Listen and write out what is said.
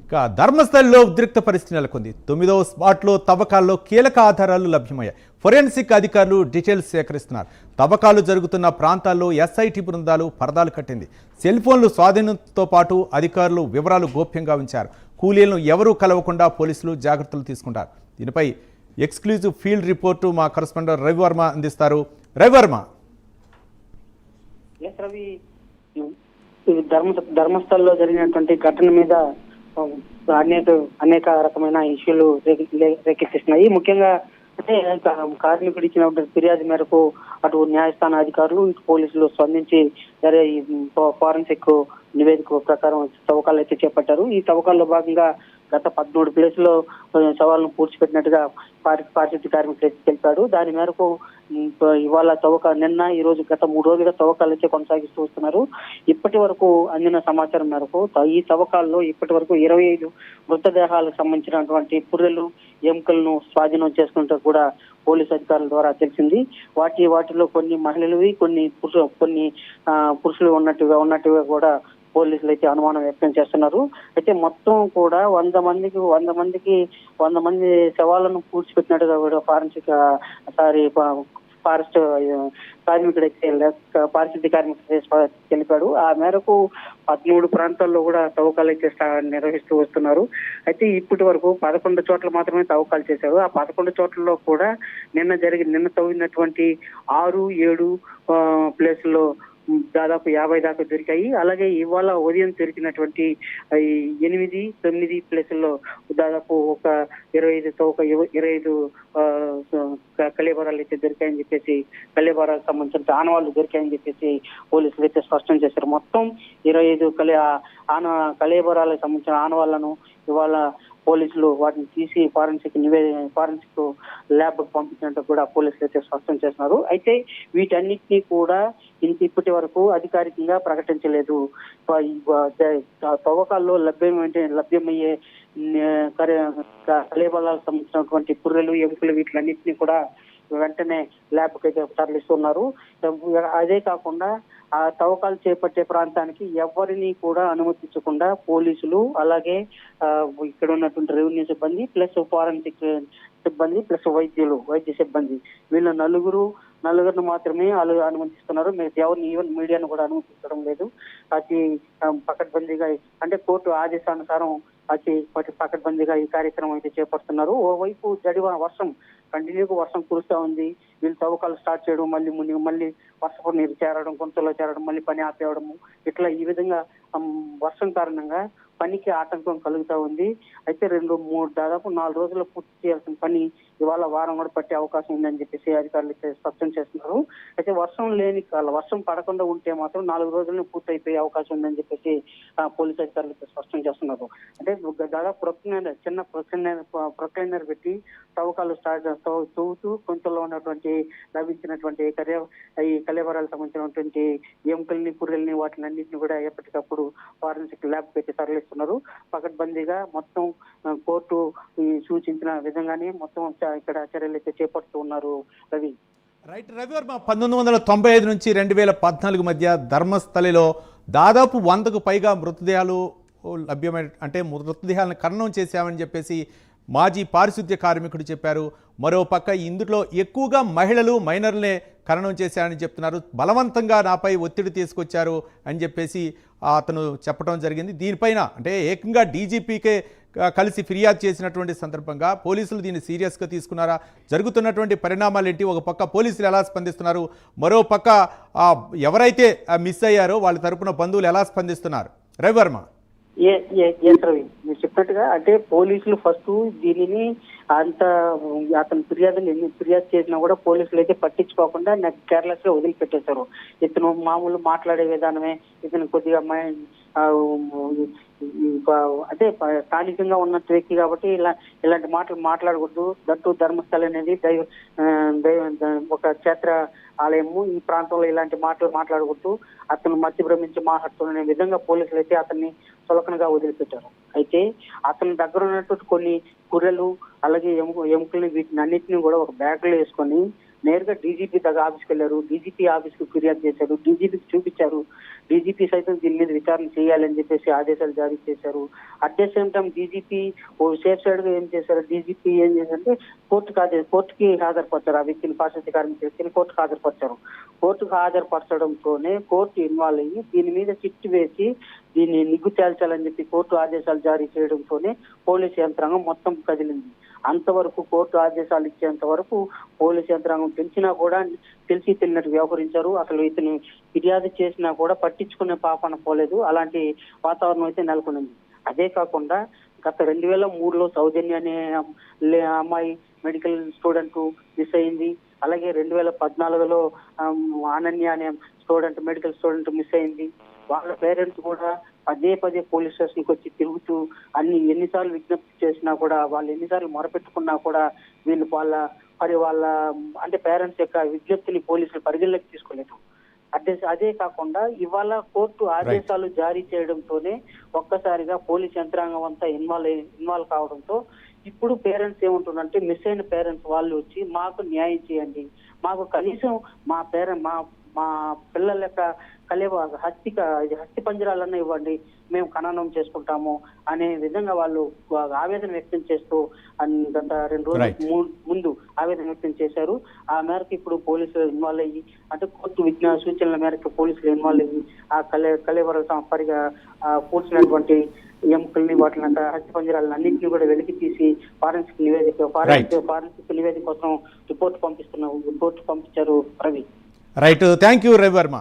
ఇక ధర్మస్థలిలో ఉద్రిక్త పరిస్థితి నెలకొంది. 9వ స్పాట్లో తవ్వకాల్లో కీలక ఆధారాలు లభ్యమయ్యాయి. ఫోరెన్సిక్ అధికారులు డీటెయిల్స్ సేకరిస్తున్నారు. తవ్వకాలు జరుగుతున్న ప్రాంతాల్లో ఎస్ఐటి బృందాలు పరదాలు కట్టింది. సెల్ ఫోన్లు స్వాధీనంతో పాటు అధికారులు వివరాలు గోప్యంగా ఉంచారు. కూలీలను ఎవరూ కలవకుండా పోలీసులు జాగ్రత్తలు తీసుకుంటారు. దీనిపై ఎక్స్క్లూజివ్ ఫీల్డ్ రిపోర్టు మా కరెస్పాండెంట్ రవివర్మ అందిస్తారు. రవివర్మ, ధర్మస్థల్లో జరిగినటువంటి ఘటన మీద అనేక రకమైన ఇష్యూలు రేకెత్తిస్తున్నాయి. ముఖ్యంగా అంటే కార్మికుడు ఇచ్చినటువంటి ఫిర్యాదు మేరకు అటు న్యాయస్థాన అధికారులు ఇటు పోలీసులు స్పందించి ఫోరెన్సిక్ నివేదిక ప్రకారం తవ్వకాలు అయితే చేపట్టారు. ఈ తవ్వకాల్లో భాగంగా గత 13 ప్లేసుల్లో సవాళ్ళను పూడ్చిపెట్టినట్టుగా పారిశుద్ధ్య కార్మికులు తెలిపాడు. దాని మేరకు ఇవాళ నిన్న ఈ రోజు గత 3 రోజులుగా తవ్వకాలు అయితే కొనసాగిస్తూ వస్తున్నారు. ఇప్పటి వరకు అందిన సమాచారం మేరకు ఈ తవ్వకాల్లో ఇప్పటి వరకు 25 మృతదేహాలకు సంబంధించినటువంటి పుర్రెలు ఎముకలను స్వాధీనం చేసుకుంటూ కూడా పోలీసు అధికారుల ద్వారా తెలిసింది. వాటిలో కొన్ని మహిళలువి, కొన్ని పురుషులు ఉన్నట్టుగా కూడా పోలీసులు అయితే అనుమానం వ్యక్తం చేస్తున్నారు. అయితే మొత్తం కూడా 100 మంది శవాలను పూడ్చిపెట్టినట్టుగా కూడా ఫారెస్ట్ కార్మికుడైతే పారిశుద్ధ్య కార్మికుడు తెలిపాడు. ఆ మేరకు 13 ప్రాంతాల్లో కూడా తవ్వకాలు అయితే నిర్వహిస్తూ వస్తున్నారు. అయితే ఇప్పటి వరకు 11 చోట్ల మాత్రమే తవ్వకాలు చేశారు. ఆ 11 చోట్లలో కూడా నిన్న తవ్వినటువంటి 6, 7 ప్లేసుల్లో దాదాపు 50 దాకా దొరికాయి. అలాగే ఇవాళ ఉదయం దొరికినటువంటి 8, 9 ప్లేసుల్లో దాదాపు ఒక 25 కళేబరాలు అయితే దొరికాయని చెప్పేసి, కళేబరాలకు సంబంధించిన ఆనవాళ్లు దొరికాయని చెప్పేసి పోలీసులు అయితే స్పష్టం చేశారు. మొత్తం 25 కళేబరాలకు సంబంధించిన ఆనవాళ్లను ఇవాళ పోలీసులు వాటిని తీసి ఫారెన్సిక్ ల్యాబ్ పంపించినట్టు కూడా పోలీసులు అయితే స్పష్టం చేస్తున్నారు. అయితే వీటన్నిటినీ కూడా ఇప్పటి వరకు అధికారికంగా ప్రకటించలేదు. తవ్వకాల్లో లభ్యమయ్యే కళేబరాలకు సంబంధించినటువంటి పుర్రెలు, ఎముకలు వీటిలన్నింటినీ కూడా వెంటనే ల్యాబ్కి అయితే తరలిస్తున్నారు. అదే కాకుండా ఆ తవ్వకాలు చేపట్టే ప్రాంతానికి ఎవరిని కూడా అనుమతించకుండా పోలీసులు, అలాగే ఇక్కడ ఉన్నటువంటి రెవెన్యూ సిబ్బంది, ప్లస్ ఫారెన్సిక్ సిబ్బంది, ప్లస్ వైద్య సిబ్బంది, వీళ్ళ నలుగురిని మాత్రమే అనుమతిస్తున్నారు. మీరు ఎవరిని ఈవెన్ మీడియాను కూడా అనుమతించడం లేదు. అతి పకడ్బందీగా అంటే కోర్టు ఆదేశానుసారం పకడ్బందీగా ఈ కార్యక్రమం అయితే చేపడుతున్నారు. ఓవైపు కంటిన్యూగా వర్షం కురుస్తా ఉంది. వీళ్ళు తవ్వకాలు స్టార్ట్ చేయడం, మళ్ళీ వర్షపు నీరు చేరడం, గుంతలో చేరడం, మళ్ళీ పని ఆపేయడము, ఇట్లా ఈ విధంగా వర్షం కారణంగా పనికి ఆటంకం కలుగుతా ఉంది. అయితే దాదాపు 4 రోజుల్లో పూర్తి చేయాల్సిన పని ఇవాళ వారం కూడా పట్టే అవకాశం ఉందని చెప్పేసి అధికారులు స్పష్టం చేస్తున్నారు. అయితే వర్షం పడకుండా ఉంటే మాత్రం 4 రోజుల్లో పూర్తి అయిపోయే అవకాశం ఉందని చెప్పేసి పోలీసు అధికారులు స్పష్టం చేస్తున్నారు. అంటే దాదాపు చిన్న ప్రొక్లైనర్ పెట్టి తవ్వకాలు తవ్వుతూ కొంచెంలో ఉన్నటువంటి లభించినటువంటి ఈ కళేబరాలకు సంబంధించినటువంటి ఎముకల్ని, పుర్రెల్ని వాటినన్నింటినీ కూడా ఎప్పటికప్పుడు ఫారెన్సిక్ ల్యాబ్ పెట్టి తరలిస్తున్నారు. పకడ్బందీగా మొత్తం కోర్టు సూచించిన విధంగానే మొత్తం ఇక్కడ చర్యలు అయితే చేపడుతూ ఉన్నారు. రైట్ రవివర్మ, 1995 నుంచి 2014 మధ్య ధర్మస్థలిలో దాదాపు 100కు పైగా మృతదేహాలు లభ్యమైన మృతదేహాలను ఖననం చేశామని చెప్పేసి మాజీ పారిశుద్ధ్య కార్మికుడు చెప్పారు. మరోపక్క ఇందులో ఎక్కువగా మహిళలు, మైనర్లే ఖననం చేశారని చెప్తున్నారు. బలవంతంగా నాపై ఒత్తిడి తీసుకొచ్చారు అని చెప్పేసి అతను చెప్పడం జరిగింది. దీనిపైన ఏకంగా డీజీపీకే కలిసి ఫిర్యాదు చేసినటువంటి సందర్భంగా పోలీసులు దీన్ని సీరియస్గా తీసుకున్నారా? జరుగుతున్నటువంటి పరిణామాలు ఏంటి? ఒక పక్క పోలీసులు ఎలా స్పందిస్తున్నారు, మరో పక్క ఎవరైతే మిస్ అయ్యారో వాళ్ళ తరపున బంధువులు ఎలా స్పందిస్తున్నారు? రవివర్మ, మీరు చెప్పినట్టుగా అంటే పోలీసులు ఫస్ట్ దీనిని అతను ఫిర్యాదు చేసినా కూడా పోలీసులు అయితే పట్టించుకోకుండా కేర్లెస్ గా వదిలిపెట్టేశారు. ఇతను మామూలు మాట్లాడే విధానమే, ఇతను కొద్దిగా అంటే స్థానికంగా ఉన్న వ్యక్తి కాబట్టి ఇలాంటి మాటలు మాట్లాడకూడదు. దట్టు ధర్మస్థలి అనేది ఒక క్షేత్ర ఆలయము, ఈ ప్రాంతంలో ఇలాంటి మాటలు మాట్లాడకూడదు, అతను మధ్య భ్రమించి మాట్లాడుతున్న విధంగా పోలీసులు అయితే అతన్ని చులకనగా వదిలిపెట్టారు. అయితే అతని దగ్గర ఉన్నటువంటి కొన్ని కుర్రెలు, అలాగే ఎముకలు వీటిని అన్నింటినీ కూడా ఒక బ్యాగ్ లో వేసుకొని నేరుగా డీజీపీ దగ్గర ఆఫీస్కి వెళ్ళారు. డీజీపీ ఆఫీస్కి ఫిర్యాదు చేశారు. డీజీపీకి చూపించారు. డీజీపీ సైతం దీని మీద విచారణ చేయాలని చెప్పేసి ఆదేశాలు జారీ చేశారు. At the same time DGP safe side గా ఏం చేశారు, డీజీపీ ఏం చేశారంటే కోర్టుకి హాజరుపరిచారు. ఆ వ్యక్తిని పారిశుద్ధ్య కార్మిక వ్యక్తిని కోర్టుకు హాజరుపరిచారు. కోర్టుకు హాజరుపరచడంతోనే కోర్టు ఇన్వాల్వ్ అయ్యి దీని మీద చిట్టు వేసి దీన్ని నిగ్గు తేల్చాలని చెప్పి కోర్టు ఆదేశాలు జారీ చేయడంతోనే పోలీసు యంత్రాంగం మొత్తం కదిలింది. అంతవరకు కోర్టు ఆదేశాలు ఇచ్చేంత వరకు పోలీసు యంత్రాంగం తెలిసినా కూడా తెలిసి తెలియనట్టు వ్యవహరించారు. అసలు ఇతను ఫిర్యాదు చేసినా కూడా పట్టించుకునే పాపన పోలేదు. అలాంటి వాతావరణం అయితే నెలకొనింది. అదే కాకుండా గత 2003లో సౌజన్య అనే అమ్మాయి మెడికల్ స్టూడెంట్ మిస్ అయింది. అలాగే 2014లో అనన్య అనే మెడికల్ స్టూడెంట్ మిస్ అయింది. వాళ్ళ పేరెంట్స్ కూడా పదే పోలీస్ స్టేషన్కి వచ్చి తిరుగుతూ ఎన్నిసార్లు విజ్ఞప్తి చేసినా కూడా, వాళ్ళు ఎన్నిసార్లు మొరపెట్టుకున్నా కూడా వీళ్ళు వాళ్ళ అంటే పేరెంట్స్ యొక్క విజ్ఞప్తిని పోలీసులు పరిగణలోకి తీసుకోలేదు. అదే కాకుండా ఇవాళ కోర్టు ఆదేశాలు జారీ చేయడంతోనే ఒక్కసారిగా పోలీస్ యంత్రాంగం అంతా ఇన్వాల్వ్ కావడంతో ఇప్పుడు పేరెంట్స్ ఏముంటుందంటే, మిస్ అయిన పేరెంట్స్ వాళ్ళు వచ్చి మాకు న్యాయం చేయండి, మాకు కనీసం మా పిల్లల యొక్క హస్తి పంజరాలన్నా ఇవ్వండి, మేము ఖననం చేసుకుంటాము అనే విధంగా వాళ్ళు ఆవేదన వ్యక్తం చేస్తూ గత 2 రోజుల ముందు ఆవేదన వ్యక్తం చేశారు. ఆ మేరకు ఇప్పుడు పోలీసులు ఇన్వాల్వ్ అయ్యి, అంటే కోర్టు సూచనల మేరకు పోలీసులు ఇన్వాల్వ్ అయ్యి ఆ కలేవర పరిగా పూడ్చినటువంటి ఎముకల్ని వాటిని హస్తి పంజరాలను అన్నింటినీ కూడా వెలికి తీసి ఫారెన్సిక్ నివేదిక కోసం రిపోర్ట్ పంపించారు Ravi. Right, thank you Ravi Varma.